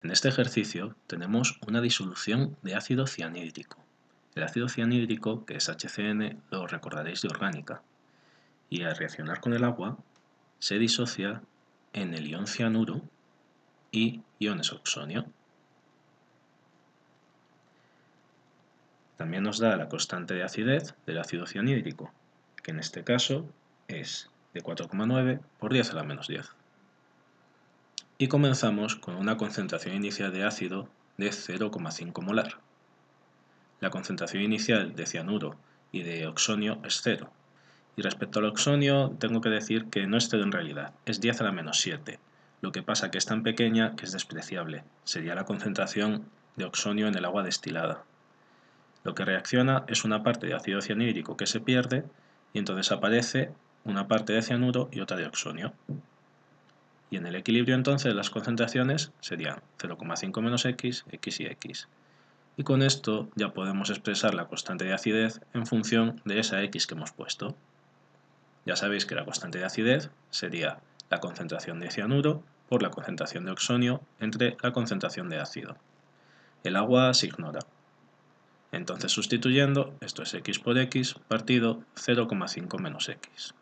En este ejercicio tenemos una disolución de ácido cianhídrico. El ácido cianhídrico, que es HCN, lo recordaréis de orgánica, y al reaccionar con el agua se disocia en el ion cianuro y iones oxonio. También nos da la constante de acidez del ácido cianhídrico, que en este caso es de 4,9 por 10 a la menos 10. Y comenzamos con una concentración inicial de ácido de 0,5 molar. La concentración inicial de cianuro y de oxonio es 0. Y respecto al oxonio, tengo que decir que no es 0 en realidad, es 10 a la menos 7. Lo que pasa que es tan pequeña que es despreciable. Sería la concentración de oxonio en el agua destilada. Lo que reacciona es una parte de ácido cianhídrico que se pierde y entonces aparece una parte de cianuro y otra de oxonio. Y en el equilibrio entonces las concentraciones serían 0,5 menos x, x y x. Y con esto ya podemos expresar la constante de acidez en función de esa x que hemos puesto. Ya sabéis que la constante de acidez sería la concentración de cianuro por la concentración de oxonio entre la concentración de ácido. El agua se ignora. Entonces sustituyendo, esto es x por x partido 0,5 menos x.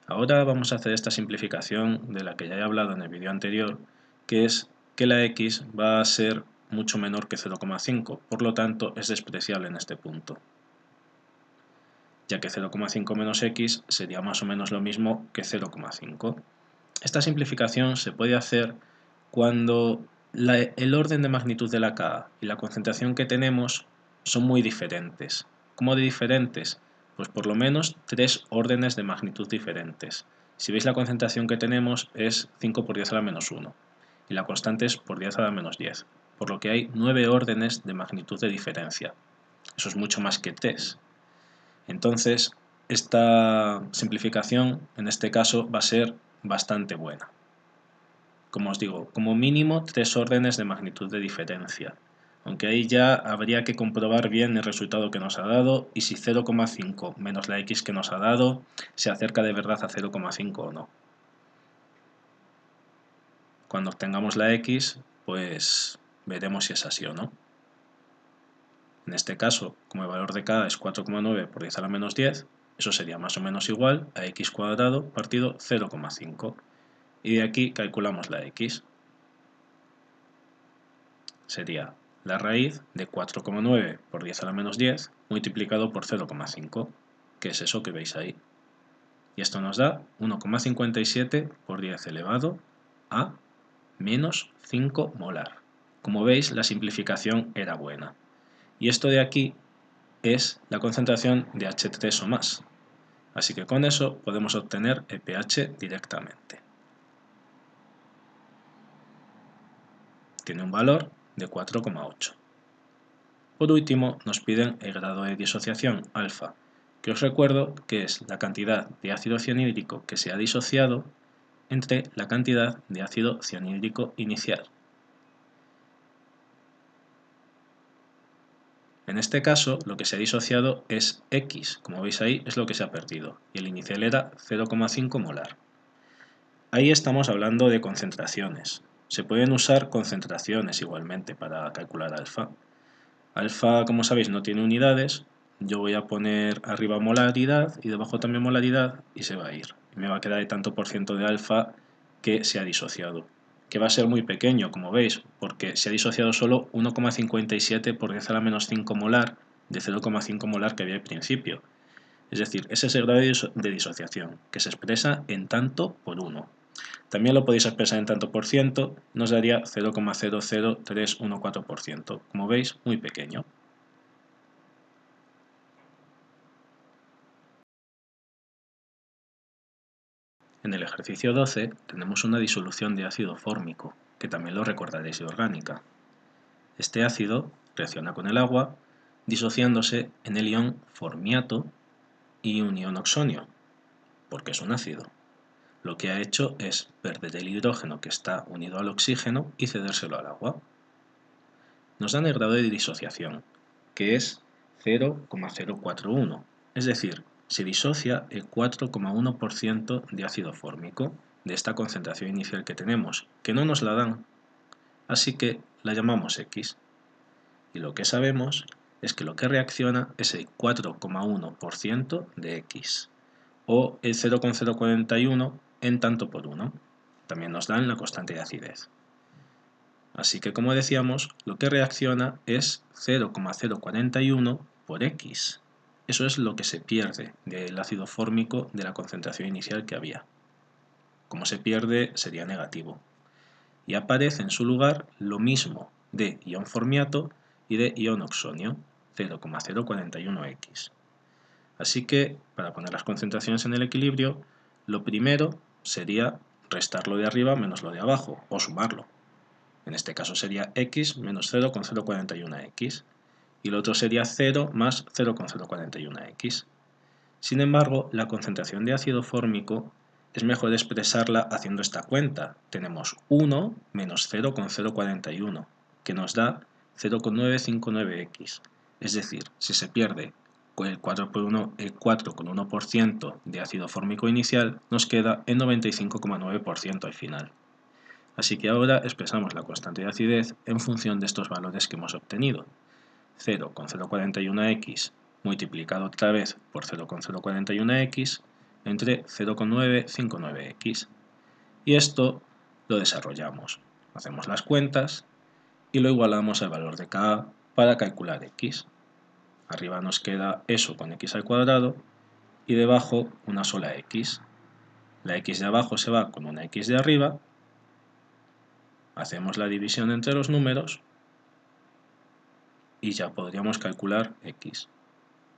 Ahora vamos a hacer esta simplificación de la que ya he hablado en el vídeo anterior, que es que la x va a ser mucho menor que 0,5, por lo tanto es despreciable en este punto, ya que 0,5 menos x sería más o menos lo mismo que 0,5. Esta simplificación se puede hacer cuando el orden de magnitud de la Ka y la concentración que tenemos son muy diferentes. ¿Cómo de diferentes? Pues por lo menos 3 órdenes de magnitud diferentes. Si veis, la concentración que tenemos es 5 por 10 a la menos 1 y la constante es por 10 a la menos 10, por lo que hay 9 órdenes de magnitud de diferencia. Eso es mucho más que 3. Entonces, esta simplificación en este caso va a ser bastante buena. Como os digo, como mínimo 3 órdenes de magnitud de diferencia, aunque ahí ya habría que comprobar bien el resultado que nos ha dado y si 0,5 menos la x que nos ha dado se acerca de verdad a 0,5 o no. Cuando obtengamos la x, pues veremos si es así o no. En este caso, como el valor de K es 4,9 por 10 a la menos 10, eso sería más o menos igual a x cuadrado partido 0,5. Y de aquí calculamos la x. Sería la raíz de 4,9 por 10 a la menos 10 multiplicado por 0,5, que es eso que veis ahí. Y esto nos da 1,57 por 10 elevado a menos 5 molar. Como veis, la simplificación era buena. Y esto de aquí es la concentración de H3 o más. Así que con eso podemos obtener el pH directamente. Tiene un valor de 4,8. Por último, nos piden el grado de disociación alfa, que os recuerdo que es la cantidad de ácido cianhídrico que se ha disociado entre la cantidad de ácido cianhídrico inicial. En este caso, lo que se ha disociado es X, como veis ahí es lo que se ha perdido, y el inicial era 0,5 molar. Ahí estamos hablando de concentraciones. Se pueden usar concentraciones igualmente para calcular alfa. Alfa, como sabéis, no tiene unidades. Yo voy a poner arriba molaridad y debajo también molaridad y se va a ir. Me va a quedar el tanto por ciento de alfa que se ha disociado, que va a ser muy pequeño, como veis, porque se ha disociado solo 1,57 por 10 a la menos 5 molar de 0,5 molar que había al principio. Es decir, ese es el grado de disociación, que se expresa en tanto por 1. También lo podéis expresar en tanto por ciento, nos daría 0,00314%. Como veis, muy pequeño. En el ejercicio 12 tenemos una disolución de ácido fórmico, que también lo recordaréis de orgánica. Este ácido reacciona con el agua, disociándose en el ion formiato y un ion oxonio, porque es un ácido. Lo que ha hecho es perder el hidrógeno que está unido al oxígeno y cedérselo al agua. Nos dan el grado de disociación, que es 0,041, es decir, se disocia el 4,1% de ácido fórmico, de esta concentración inicial que tenemos, que no nos la dan, así que la llamamos X. Y lo que sabemos es que lo que reacciona es el 4,1% de X, o el 0,041 en tanto por 1. También nos dan la constante de acidez. Así que, como decíamos, lo que reacciona es 0,041 por X. Eso es lo que se pierde del ácido fórmico de la concentración inicial que había. Como se pierde, sería negativo. Y aparece en su lugar lo mismo de ion formiato y de ion oxonio, 0,041X. Así que, para poner las concentraciones en el equilibrio, lo primero sería restar lo de arriba menos lo de abajo, o sumarlo. En este caso sería X menos 0,041X, y lo otro sería 0 más 0,041X. Sin embargo, la concentración de ácido fórmico es mejor expresarla haciendo esta cuenta. Tenemos 1 menos 0,041, que nos da 0,959X. Es decir, si se pierde el 4,1% de ácido fórmico inicial, nos queda el 95,9% al final. Así que ahora expresamos la constante de acidez en función de estos valores que hemos obtenido. 0,041X multiplicado otra vez por 0,041X entre 0,959X. Y esto lo desarrollamos. Hacemos las cuentas y lo igualamos al valor de Ka para calcular X. Arriba nos queda eso con X al cuadrado y debajo una sola X. La X de abajo se va con una X de arriba. Hacemos la división entre los números y ya podríamos calcular X.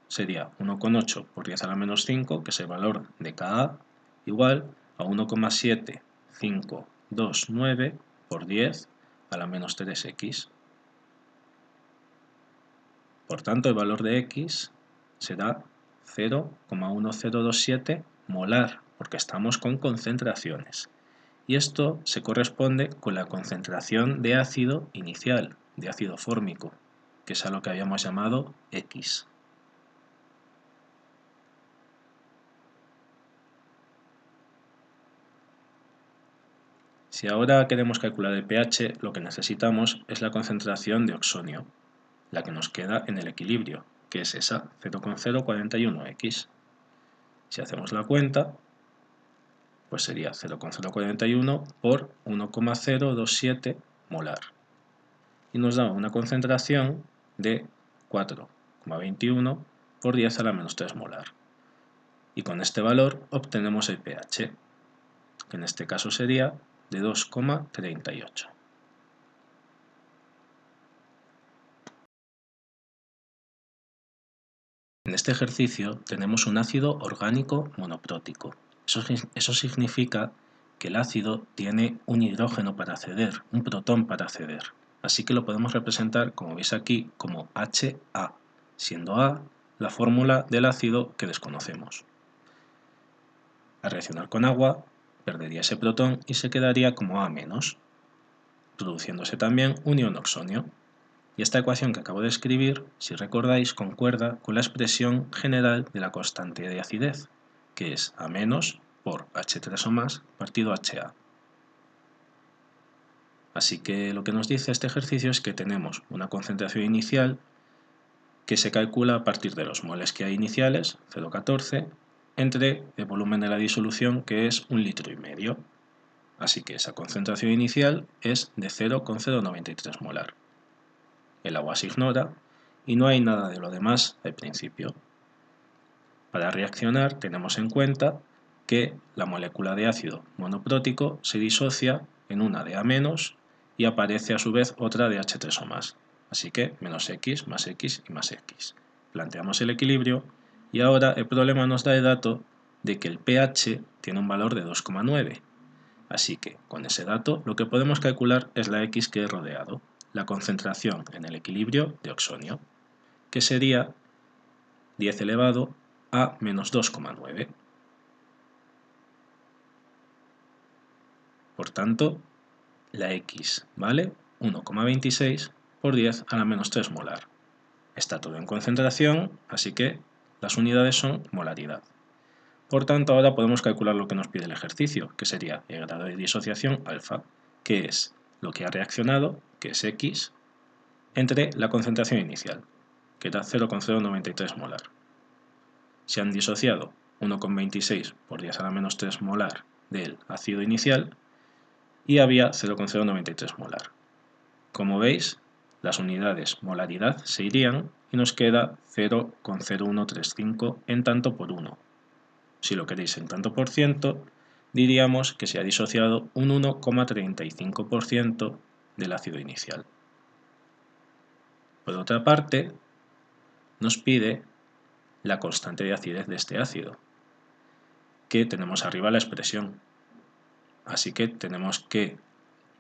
Sería 1,8 por 10 a la menos 5, que es el valor de Ka, igual a 1,7529 por 10 a la menos 3x. Por tanto, el valor de X será 0,1027 molar, porque estamos con concentraciones. Y esto se corresponde con la concentración de ácido inicial, de ácido fórmico, que es a lo que habíamos llamado X. Si ahora queremos calcular el pH, lo que necesitamos es la concentración de oxonio, la que nos queda en el equilibrio, que es esa, 0,041X. Si hacemos la cuenta, pues sería 0,041 por 1,027 molar. Y nos da una concentración de 4,21 por 10 a la menos 3 molar. Y con este valor obtenemos el pH, que en este caso sería de 2,38. En este ejercicio tenemos un ácido orgánico monoprótico. Eso significa que el ácido tiene un hidrógeno para acceder, un protón para acceder. Así que lo podemos representar, como veis aquí, como HA, siendo A la fórmula del ácido que desconocemos. Al reaccionar con agua, perdería ese protón y se quedaría como A-, produciéndose también un ion oxonio. Y esta ecuación que acabo de escribir, si recordáis, concuerda con la expresión general de la constante de acidez, que es A- por H3 o más partido HA. Así que lo que nos dice este ejercicio es que tenemos una concentración inicial que se calcula a partir de los moles que hay iniciales, 0,14, entre el volumen de la disolución, que es 1,5 litros. Así que esa concentración inicial es de 0,093 molar. El agua se ignora y no hay nada de lo demás al principio. Para reaccionar tenemos en cuenta que la molécula de ácido monoprótico se disocia en una de A- y aparece a su vez otra de H3 o más. Así que menos X más X y más X. Planteamos el equilibrio y ahora el problema nos da el dato de que el pH tiene un valor de 2,9. Así que con ese dato lo que podemos calcular es la X que he rodeado, la concentración en el equilibrio de oxonio, que sería 10 elevado a menos 2,9. Por tanto, la X vale 1,26 por 10 a la menos 3 molar. Está todo en concentración, así que las unidades son molaridad. Por tanto, ahora podemos calcular lo que nos pide el ejercicio, que sería el grado de disociación alfa, que es lo que ha reaccionado, que es X, entre la concentración inicial, que era 0,093 molar. Se han disociado 1,26 por 10 a la menos 3 molar del ácido inicial y había 0,093 molar. Como veis, las unidades molaridad se irían y nos queda 0,0135 en tanto por 1. Si lo queréis en tanto por ciento, diríamos que se ha disociado un 1,35% del ácido inicial. Por otra parte, nos pide la constante de acidez de este ácido, que tenemos arriba la expresión. Así que tenemos que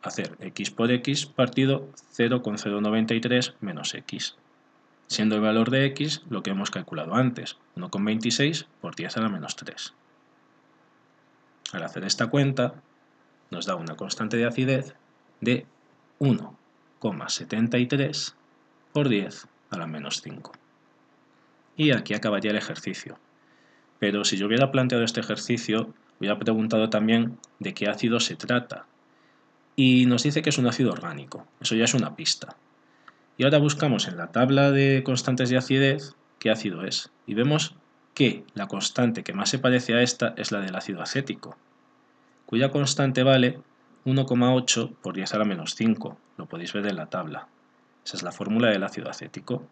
hacer x por x partido 0,093 menos x, siendo el valor de x lo que hemos calculado antes, 1,26 por 10 a la menos 3. Al hacer esta cuenta, nos da una constante de acidez de 1,73 por 10 a la menos 5. Y aquí acabaría el ejercicio. Pero si yo hubiera planteado este ejercicio, hubiera preguntado también de qué ácido se trata. Y nos dice que es un ácido orgánico. Eso ya es una pista. Y ahora buscamos en la tabla de constantes de acidez qué ácido es. Y vemos que la constante que más se parece a esta es la del ácido acético, cuya constante vale 1,8 por 10 a la menos 5. Lo podéis ver en la tabla. Esa es la fórmula del ácido acético.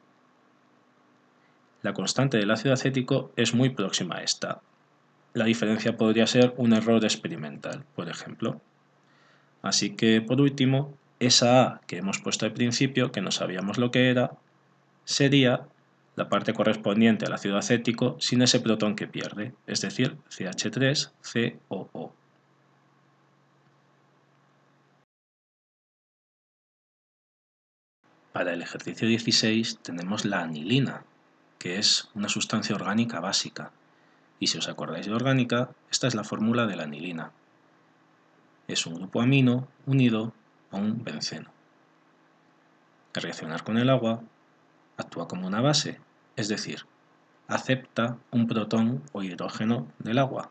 La constante del ácido acético es muy próxima a esta. La diferencia podría ser un error experimental, por ejemplo. Así que, por último, esa A que hemos puesto al principio, que no sabíamos lo que era, sería la parte correspondiente al ácido acético sin ese protón que pierde, es decir, CH3COO. Para el ejercicio 16 tenemos la anilina, que es una sustancia orgánica básica. Y si os acordáis de orgánica, esta es la fórmula de la anilina. Es un grupo amino unido a un benceno. Al reaccionar con el agua, actúa como una base, es decir, acepta un protón o hidrógeno del agua,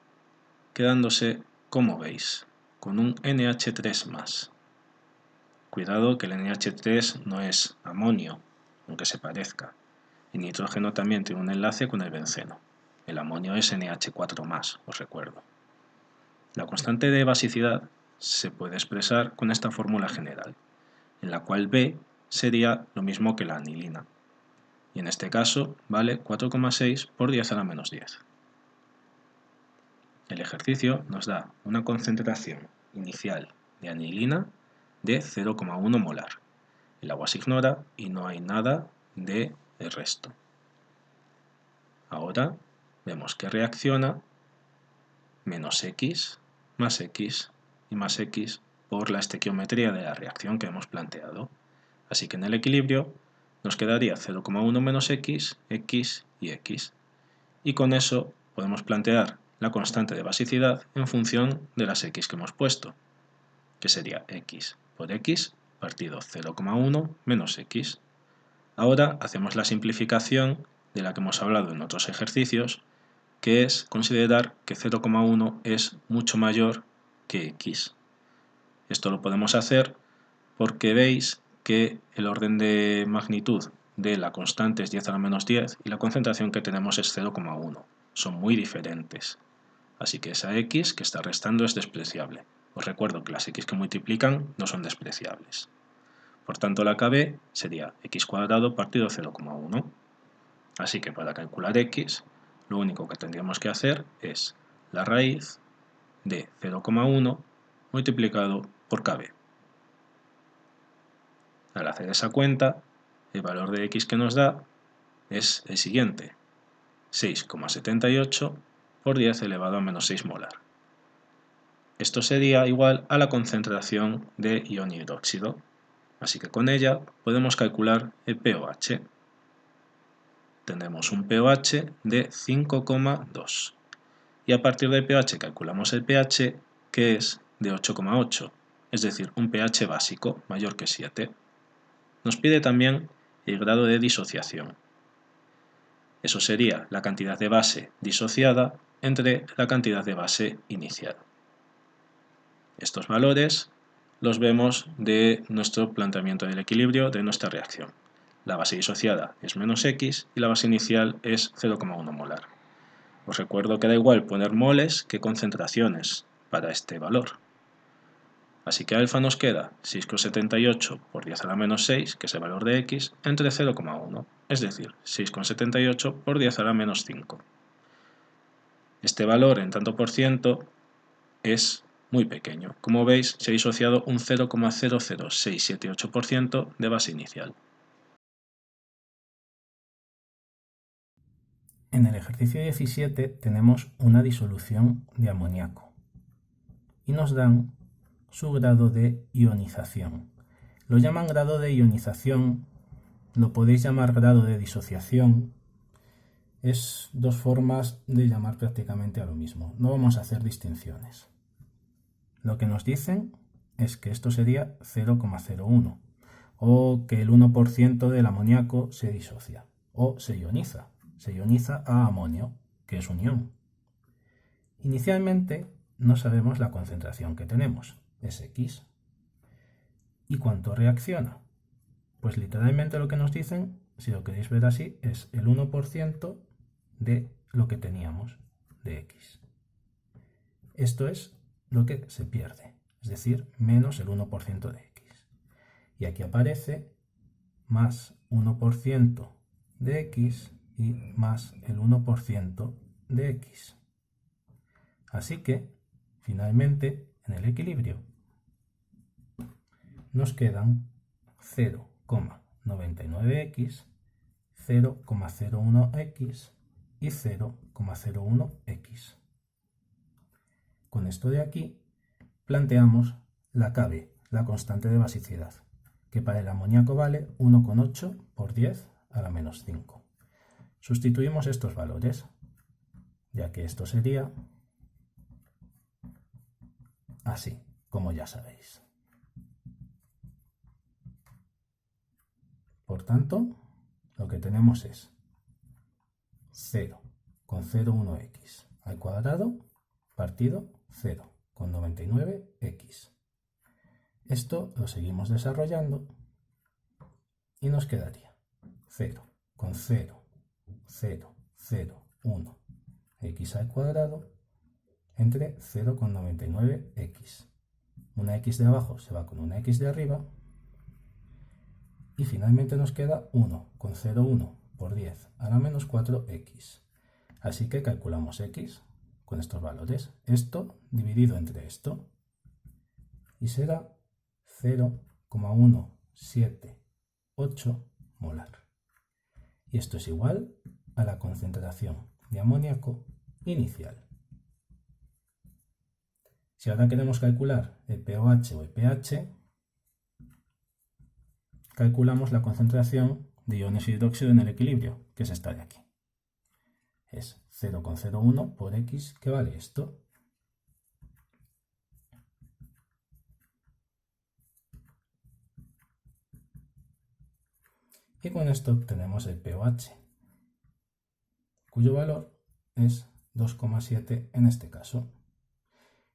quedándose, como veis, con un NH3+. Cuidado que el NH3 no es amonio, aunque se parezca. El nitrógeno también tiene un enlace con el benceno. El amonio es NH4+, os recuerdo. La constante de basicidad se puede expresar con esta fórmula general, en la cual B sería lo mismo que la anilina, y en este caso vale 4,6 por 10 a la menos 10. El ejercicio nos da una concentración inicial de anilina de 0,1 molar. El agua se ignora y no hay nada de el resto. Ahora vemos que reacciona menos x, más x y más x por la estequiometría de la reacción que hemos planteado. Así que en el equilibrio nos quedaría 0,1 menos x, x y x. Y con eso podemos plantear la constante de basicidad en función de las x que hemos puesto, que sería x por x partido 0,1 menos x. Ahora hacemos la simplificación de la que hemos hablado en otros ejercicios, que es considerar que 0,1 es mucho mayor que x. Esto lo podemos hacer porque veis que el orden de magnitud de la constante es 10 a la menos 10 y la concentración que tenemos es 0,1. Son muy diferentes. Así que esa x que está restando es despreciable. Os recuerdo que las x que multiplican no son despreciables. Por tanto, la KB sería x² partido 0,1. Así que para calcular x, lo único que tendríamos que hacer es la raíz de 0,1 multiplicado por KB. Al hacer esa cuenta, el valor de x que nos da es el siguiente: 6,78 por 10 elevado a menos 6 molar. Esto sería igual a la concentración de ion hidróxido, así que con ella podemos calcular el pOH. Tendremos un pOH de 5,2 y a partir del pH calculamos el pH, que es de 8,8, es decir, un pH básico mayor que 7. Nos pide también el grado de disociación. Eso sería la cantidad de base disociada entre la cantidad de base inicial. Estos valores los vemos de nuestro planteamiento del equilibrio de nuestra reacción. La base disociada es menos X y la base inicial es 0,1 molar. Os recuerdo que da igual poner moles que concentraciones para este valor. Así que alfa nos queda 6,78 por 10 a la menos 6, que es el valor de X, entre 0,1, es decir, 6,78 por 10 a la menos 5. Este valor en tanto por ciento es muy pequeño. Como veis, se ha disociado un 0,00678% de base inicial. En el ejercicio 17 tenemos una disolución de amoníaco y nos dan su grado de ionización. Lo llaman grado de ionización, lo podéis llamar grado de disociación. Es dos formas de llamar prácticamente a lo mismo. No vamos a hacer distinciones. Lo que nos dicen es que esto sería 0,01 o que el 1% del amoníaco se disocia o se ioniza. Se ioniza a amonio, que es un ion. Inicialmente no sabemos la concentración que tenemos, es X. ¿Y cuánto reacciona? Pues literalmente lo que nos dicen, si lo queréis ver así, es el 1% de lo que teníamos de X. Esto es lo que se pierde, es decir, menos el 1% de X. Y aquí aparece más 1% de X y más el 1% de X. Así que, finalmente, en el equilibrio, nos quedan 0,99X, 0,01X y 0,01X. Con esto de aquí, planteamos la KB, la constante de basicidad, que para el amoníaco vale 1,8 por 10 a la menos 5. Sustituimos estos valores, ya que esto sería así, como ya sabéis. Por tanto, lo que tenemos es 0,01x al cuadrado partido 0,99x. Esto lo seguimos desarrollando y nos quedaría 0,0001x al cuadrado entre 0,99x. Una x de abajo se va con una x de arriba y finalmente nos queda 1,01 por 10 a la menos 4x. Así que calculamos x con estos valores. Esto dividido entre esto y será 0,178 molar. Y esto es igual a la concentración de amoníaco inicial. Si ahora queremos calcular el pOH o el pH, calculamos la concentración de iones hidróxido en el equilibrio, que es esta de aquí. Es 0,01 por X, que vale esto. Y con esto obtenemos el pOH, cuyo valor es 2,7 en este caso.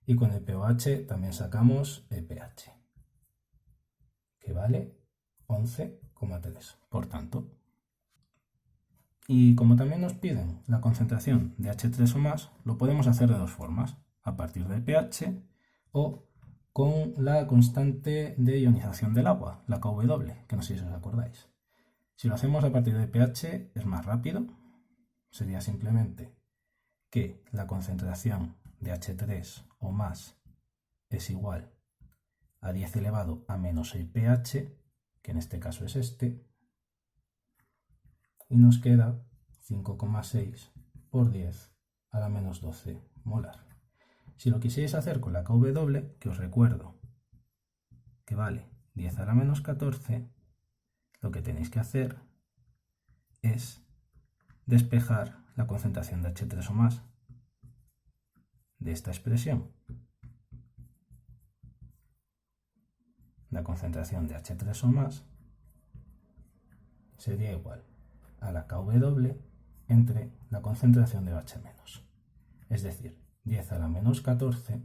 Y con el pOH también sacamos el pH, que vale 11,3. Por tanto, y como también nos piden la concentración de H3 o más, lo podemos hacer de dos formas, a partir del pH o con la constante de ionización del agua, la KW, que no sé si os acordáis. Si lo hacemos a partir del pH es más rápido, sería simplemente que la concentración de H3 o más es igual a 10 elevado a menos el pH, que en este caso es este, y nos queda 5,6 por 10 a la menos 12 molar. Si lo quisierais hacer con la KW, que os recuerdo que vale 10 a la menos 14, lo que tenéis que hacer es despejar la concentración de H3 o más de esta expresión. La concentración de H3 o más sería igual a la KW entre la concentración de OH-. es decir, 10 a la menos 14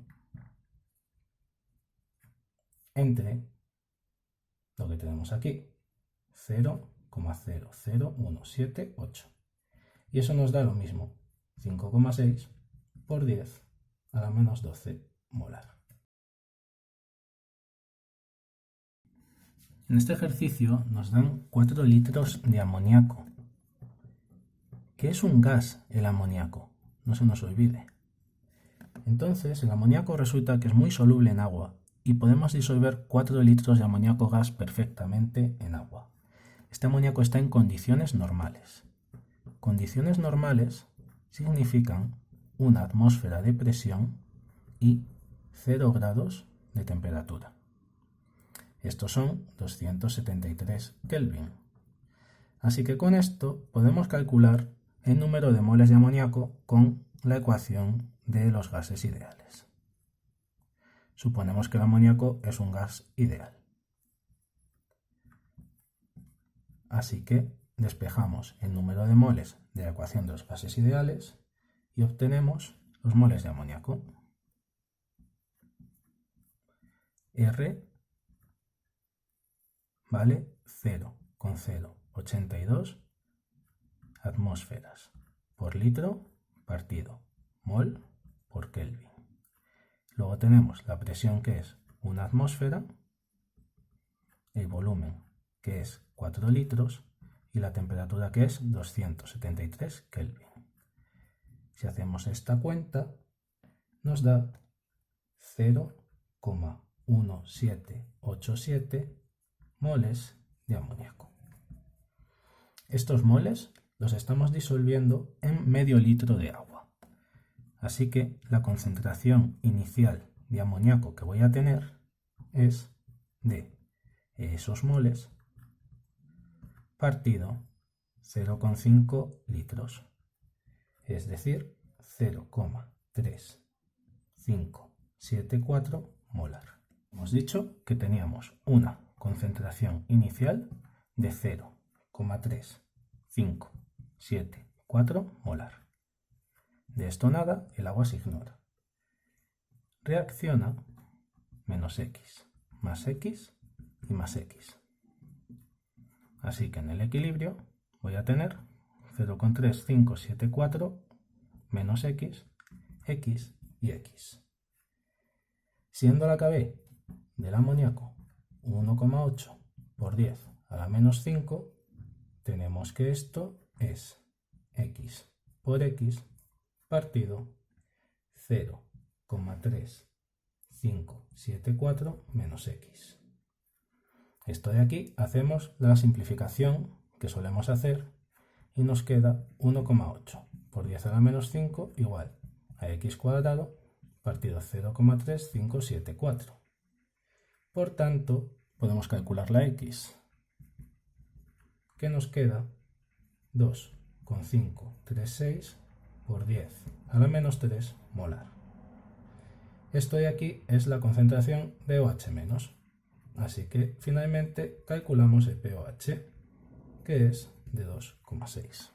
entre lo que tenemos aquí, 0,00178. Y eso nos da lo mismo, 5,6 por 10 a la menos 12 molar. En este ejercicio nos dan 4 litros de amoníaco. ¿Qué es un gas el amoníaco? No se nos olvide. Entonces, el amoníaco resulta que es muy soluble en agua y podemos disolver 4 litros de amoníaco gas perfectamente en agua. Este amoníaco está en condiciones normales. Condiciones normales significan una atmósfera de presión y 0 grados de temperatura. Estos son 273 Kelvin. Así que con esto podemos calcular el número de moles de amoníaco con la ecuación de los gases ideales. Suponemos que el amoníaco es un gas ideal. Así que despejamos el número de moles de la ecuación de los gases ideales y obtenemos los moles de amoníaco. R vale 0,082 atmósferas por litro partido mol por Kelvin. Luego tenemos la presión, que es 1 atmósfera, el volumen, que es 4 litros, y la temperatura, que es 273 Kelvin. Si hacemos esta cuenta, nos da 0,1787 moles de amoníaco. Estos moles los estamos disolviendo en medio litro de agua. Así que la concentración inicial de amoníaco que voy a tener es de esos moles partido 0,5 litros, es decir, 0,3574 molar. Hemos dicho que teníamos una concentración inicial de 0,3574 molar. De esto nada, el agua se ignora. Reacciona menos X, más X y más X. Así que en el equilibrio voy a tener 0,3574 menos X, X y X. Siendo la KB del amoníaco 1,8 por 10 a la menos 5, tenemos que esto es X por X partido 0,3574 menos X. Esto de aquí hacemos la simplificación que solemos hacer y nos queda 1,8 por 10 a la menos 5 igual a x cuadrado partido 0,3574. Por tanto, podemos calcular la x, que nos queda 2,536 por 10 a la menos 3 molar. Esto de aquí es la concentración de OH-. Así que finalmente calculamos el pOH, que es de 2,6.